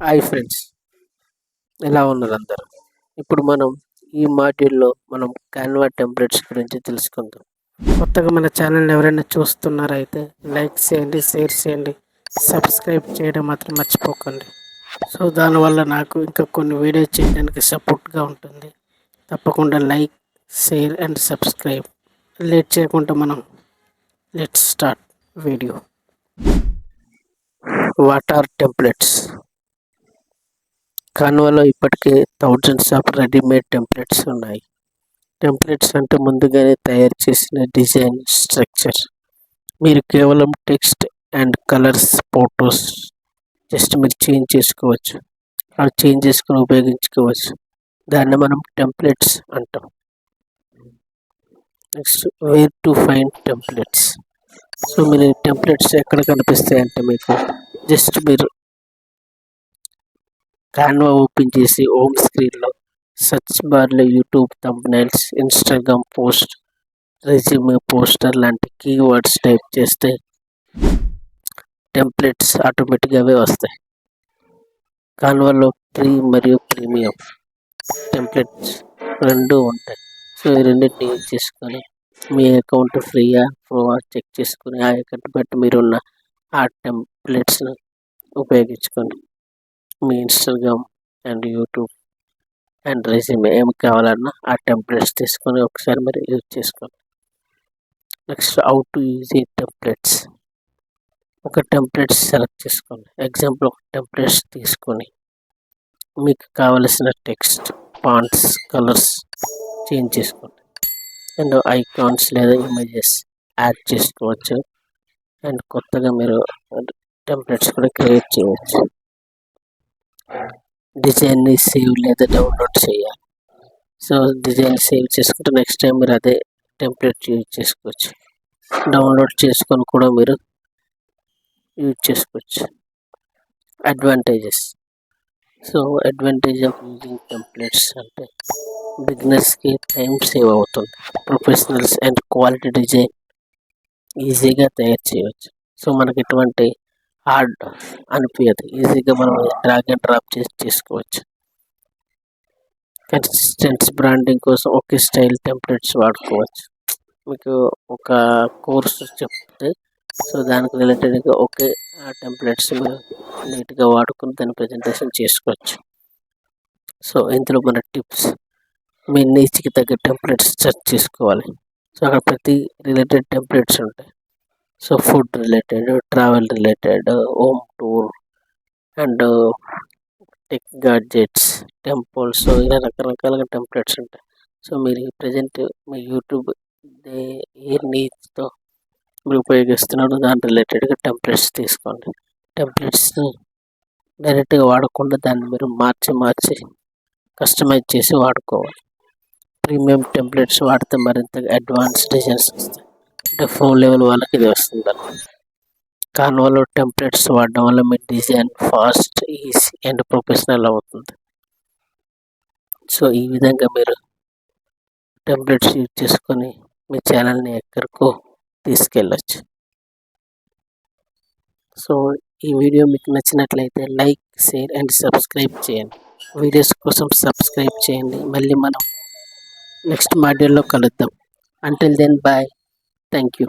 Hi friends, ఎలా ఉన్నారు అందరూ? ఇప్పుడు మనం ఈ మాడ్యూల్లో క్యాన్వా టెంప్లెట్స్ గురించి తెలుసుకుందాం. కొత్తగా మన ఛానల్ ఎవరైనా చూస్తున్నారైతే లైక్ చేయండి, షేర్ చేయండి, సబ్స్క్రైబ్ చేయడం మాత్రం మర్చిపోకండి. సో దానివల్ల నాకు ఇంకా కొన్ని వీడియోస్ చేయడానికి సపోర్ట్గా ఉంటుంది. తప్పకుండా like, share and subscribe. Late చేయకుండా let's start video. What are templates? కాన్వాలో ఇప్పటికే థౌజండ్స్ ఆఫ్ రెడీమేడ్ టెంప్లెట్స్ ఉన్నాయి. టెంప్లెట్స్ అంటే ముందుగానే తయారు చేసిన డిజైన్ స్ట్రక్చర్. మీరు కేవలం టెక్స్ట్ అండ్ కలర్స్, ఫొటోస్ మీరు చేంజ్ చేసుకోవచ్చు. అవి చేంజ్ చేసుకొని ఉపయోగించుకోవచ్చు. దాన్ని మనం టెంప్లెట్స్ అంటాం. Next, where to find templates. So మీరు టెంప్లెట్స్ ఎక్కడ కనిపిస్తాయంటే మీరు కాన్వా ఓపెన్ చేసి హోమ్ స్క్రీన్లో సెర్చ్ బార్లో YouTube thumbnails, Instagram post, resume, poster లాంటి కీవర్డ్స్ టైప్ చేస్తే టెంప్లెట్స్ ఆటోమేటిక్గా వస్తాయి. కాన్వాలో ఫ్రీ మరియు ప్రీమియం టెంప్లెట్స్ రెండు ఉంటాయి. సో ఈ రెండింటిని యూజ్ చేసుకొని మీ అకౌంట్ ఫ్రీగా చెక్ చేసుకుని ఆ అకౌంట్ బట్టి మీరున్న ఆ టెంప్లెట్స్ని ఉపయోగించుకోండి. మీ Instagram and YouTube and resume ఏమి కావాలన్నా ఆ టెంప్లెట్స్ తీసుకొని ఒకసారి మీరు యూజ్ చేసుకోండి. నెక్స్ట్, హౌ టు యూజ్ ఈ టెంప్లెట్స్. ఒక టెంప్లెట్స్ సెలెక్ట్ చేసుకోండి. ఎగ్జాంపుల్, ఒక టెంప్లెట్స్ తీసుకొని మీకు కావలసిన టెక్స్ట్, ఫాంట్స్, కలర్స్ చేంజ్ చేసుకోండి. అండ్ ఐకాన్స్ లేదా ఇమేజెస్ యాడ్ చేసుకోవచ్చు. అండ్ కొత్తగా మీరు టెంప్లెట్స్ కూడా క్రియేట్ చేయవచ్చు. డిజైన్ని సేవ్ లేదా డౌన్లోడ్ చేయాలి. సో డిజైన్ సేవ్ చేసుకుంటే నెక్స్ట్ టైం మీరు అదే టెంప్లెట్ యూజ్ చేసుకోవచ్చు. డౌన్లోడ్ చేసుకొని కూడా మీరు యూజ్ చేసుకోవచ్చు. Advantages. So advantage of using templates అంటే బిగినర్స్కి టైం సేవ్ అవుతుంది. ప్రొఫెషనల్స్ అండ్ క్వాలిటీ డిజైన్ ఈజీగా తయారు చేయవచ్చు. సో మనకి ఎటువంటి హార్డ్ అనిపించదు. ఈజీగా మనం డ్రాగ్ అండ్ డ్రాప్ చేసుకోవచ్చు. కన్సిస్టెన్సీ బ్రాండింగ్ కోసం ఒకే స్టైల్ టెంప్లెట్స్ వాడుకోవచ్చు. మీకు ఒక కోర్సు చెప్తే సో దానికి రిలేటెడ్గా ఒకే టెంప్లెట్స్ మీరు నీట్గా వాడుకుని దాని ప్రజెంటేషన్ చేసుకోవచ్చు. సో ఇందులో మన టిప్స్, మీ నీచ్కి తగ్గ టెంప్లెట్స్ సెర్చ్ చేసుకోవాలి. సో అక్కడ ప్రతి రిలేటెడ్ టెంప్లెట్స్ ఉంటాయి. So food related, travel related, home tour and tech gadgets, temples, ఇలా రకరకాలుగా టెంప్లెట్స్ ఉంటాయి. సో మీరు ప్రజెంట్ మీ యూట్యూబ్ ఏ నీడ్స్తో మీరు ఉపయోగిస్తున్నారో దాని రిలేటెడ్గా టెంప్లెట్స్ తీసుకోండి. టెంప్లెట్స్ డైరెక్ట్గా వాడకుండా దాన్ని మీరు మార్చి కస్టమైజ్ చేసి వాడుకోవాలి. ప్రీమియం టెంప్లెట్స్ వాడితే మరింత అడ్వాన్స్ డిజైన్స్ వస్తాయి. అంటే 4 లెవెల్ వాళ్ళకి ఇది వస్తుంది అన్నమాట. కాన్వాలో టెంప్లెట్స్ వాడడం వల్ల మీ design fast, easy and professional అవుతుంది. సో ఈ విధంగా మీరు టెంప్లెట్స్ యూజ్ చేసుకొని మీ ఛానల్ని ఎక్కడికో తీసుకెళ్ళచ్చు. సో ఈ వీడియో మీకు నచ్చినట్లయితే లైక్, షేర్ అండ్ సబ్స్క్రైబ్ చేయండి. వీడియోస్ కోసం సబ్స్క్రైబ్ చేయండి. మళ్ళీ మనం నెక్స్ట్ మాడ్యూల్లో కలుద్దాం. Until then bye. Thank you.